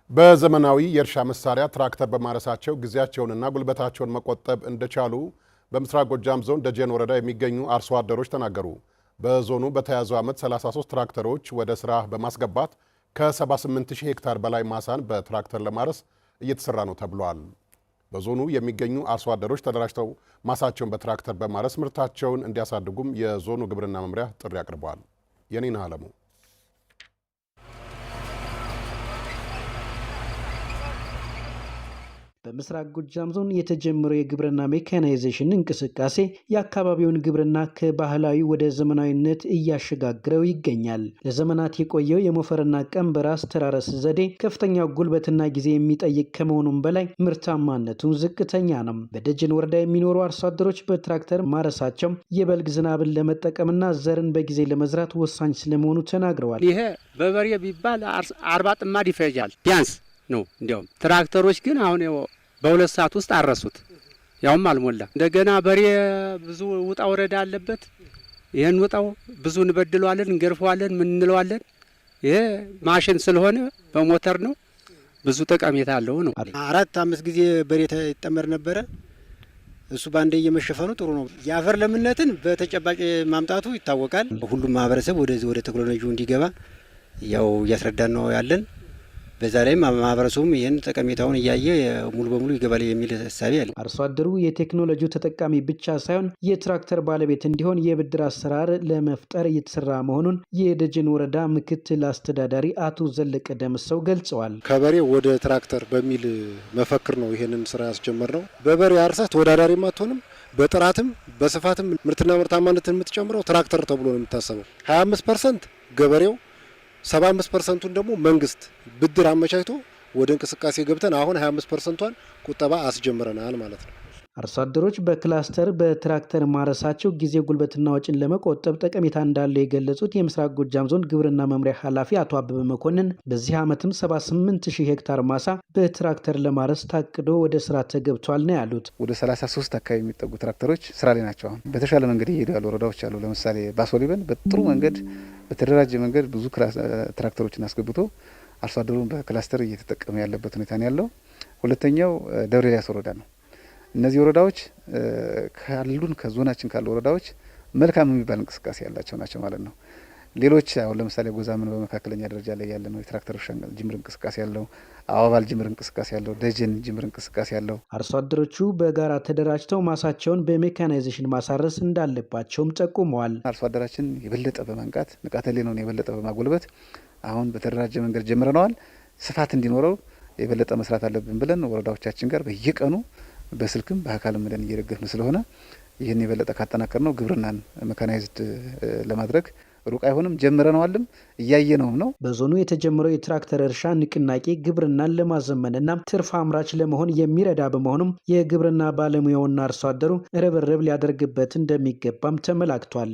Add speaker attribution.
Speaker 1: በዘመናዊ የእርሻ መሳሪያ ትራክተር በማረሳቸው ጊዜያቸውንና ጉልበታቸውን መቆጠብ እንደቻሉ በምስራቅ ጎጃም ዞን ደጀን ወረዳ የሚገኙ አርሶ አደሮች ተናገሩ። በዞኑ በተያዘው ዓመት 33 ትራክተሮች ወደ ስራ በማስገባት ከ78000 ሄክታር በላይ ማሳን በትራክተር ለማረስ እየተሰራ ነው ተብሏል። በዞኑ የሚገኙ አርሶ አደሮች ተደራጅተው ማሳቸውን በትራክተር በማረስ ምርታቸውን እንዲያሳድጉም የዞኑ ግብርና መምሪያ ጥሪ አቅርበዋል። የኔና አለሙ
Speaker 2: በምስራቅ ጎጃም ዞን የተጀመረው የግብርና ሜካናይዜሽን እንቅስቃሴ የአካባቢውን ግብርና ከባህላዊ ወደ ዘመናዊነት እያሸጋግረው ይገኛል። ለዘመናት የቆየው የሞፈርና ቀንበር አስተራረስ ዘዴ ከፍተኛ ጉልበትና ጊዜ የሚጠይቅ ከመሆኑም በላይ ምርታማነቱ ዝቅተኛ ነው። በደጀን ወረዳ የሚኖሩ አርሶ አደሮች በትራክተር ማረሳቸው የበልግ ዝናብን ለመጠቀምና ዘርን በጊዜ ለመዝራት ወሳኝ ስለመሆኑ ተናግረዋል።
Speaker 3: ይሄ በበሬ ቢባል 40 ጥማድ ይፈጃል ቢያንስ ነው። እንዲያውም ትራክተሮች ግን አሁን በ2 ሰዓት ውስጥ አረሱት፣ ያውም አልሞላ። እንደገና በሬ ብዙ ውጣ ወረዳ አለበት። ይሄን ውጣው ብዙ እንበድለዋለን፣ እንገርፈዋለን፣ ምን እንለዋለን። ይሄ ማሽን ስለሆነ በሞተር ነው፣ ብዙ ጠቀሜታ አለው ነው።
Speaker 4: 4-5 ጊዜ በሬ ተጠመር ነበረ። እሱ ባንዴ እየመሸፈኑ ጥሩ ነው። የአፈር ለምነትን በተጨባጭ ማምጣቱ ይታወቃል። ሁሉም ማህበረሰብ ወደ ቴክኖሎጂው እንዲገባ ያው እያስረዳን ነው ያለን። በዛ ላይ ማህበረሰቡም ይህን ጠቀሜታውን እያየ ሙሉ በሙሉ ይገባል የሚል ሀሳብ አለ።
Speaker 2: አርሶ አደሩ የቴክኖሎጂው ተጠቃሚ ብቻ ሳይሆን የትራክተር ባለቤት እንዲሆን የብድር አሰራር ለመፍጠር እየተሰራ መሆኑን የደጀን ወረዳ ምክትል አስተዳዳሪ አቶ ዘለቀ ደምሰው ገልጸዋል።
Speaker 5: ከበሬ ወደ ትራክተር በሚል መፈክር ነው ይሄንን ስራ ያስጀመርነው። በበሬ አርሰህ ተወዳዳሪ አትሆንም፣ በጥራትም በስፋትም ምርትና ምርታማነትን የምትጨምረው ትራክተር ተብሎ ነው የሚታሰበው። 25% ገበሬው 75%ቱን ደግሞ መንግስት ብድር አመቻችቶ ወደ እንቅስቃሴ ገብተን አሁን 25%ቷን ቁጠባ አስጀምረናል ማለት ነው።
Speaker 2: አርሶ አደሮች በክላስተር በትራክተር ማረሳቸው ጊዜ ጉልበትና ወጪን ለመቆጠብ ጠቀሜታ እንዳለው የገለጹት የምስራቅ ጎጃም ዞን ግብርና መምሪያ ኃላፊ አቶ አበበ መኮንን በዚህ ዓመትም 78000 ሄክታር ማሳ በትራክተር ለማረስ ታቅዶ ወደ ስራ ተገብቷል ነው ያሉት።
Speaker 6: ወደ 33 አካባቢ የሚጠጉ ትራክተሮች ስራ ላይ ናቸው። አሁን በተሻለ መንገድ እየሄዱ ያሉ ወረዳዎች አሉ። ለምሳሌ ባሶሊበን በጥሩ መንገድ በተደራጀ መንገድ ብዙ ትራክተሮችን አስገብቶ አርሶ አደሩን በክላስተር እየተጠቀመ ያለበት ሁኔታ ነው ያለው። ሁለተኛው ደብረ ኤልያስ ወረዳ ነው። እነዚህ ወረዳዎች ካሉን ከዞናችን ካሉ ወረዳዎች መልካም የሚባል እንቅስቃሴ ያላቸው ናቸው ማለት ነው። ሌሎች አሁን ለምሳሌ ጎዛምን በመካከለኛ ደረጃ ላይ ያለ ነው። የትራክተር ጅምር እንቅስቃሴ ያለው፣ አዋባል ጅምር እንቅስቃሴ ያለው፣ ደጀን ጅምር እንቅስቃሴ ያለው።
Speaker 2: አርሶ አደሮቹ በጋራ ተደራጅተው ማሳቸውን በሜካናይዜሽን ማሳረስ እንዳለባቸውም ጠቁመዋል።
Speaker 6: አርሶ አደራችን የበለጠ በማንቃት ንቃተ ህሊናውን የበለጠ በማጎልበት አሁን በተደራጀ መንገድ ጀምረነዋል። ስፋት እንዲኖረው የበለጠ መስራት አለብን ብለን ወረዳዎቻችን ጋር በየቀኑ በስልክም በአካልም መደን እየደገፍን ስለሆነ ይህን የበለጠ ካጠናከር ነው ግብርናን ሜካናይዝድ ለማድረግ ሩቅ አይሆንም፣ ጀምረነዋልም እያየነውም ነው።
Speaker 2: በዞኑ የተጀመረው የትራክተር እርሻ ንቅናቄ ግብርናን ለማዘመንና ትርፍ አምራች ለመሆን የሚረዳ በመሆኑም የግብርና ባለሙያውና አርሶ አደሩ ርብርብ ሊያደርግበት እንደሚገባም ተመላክቷል።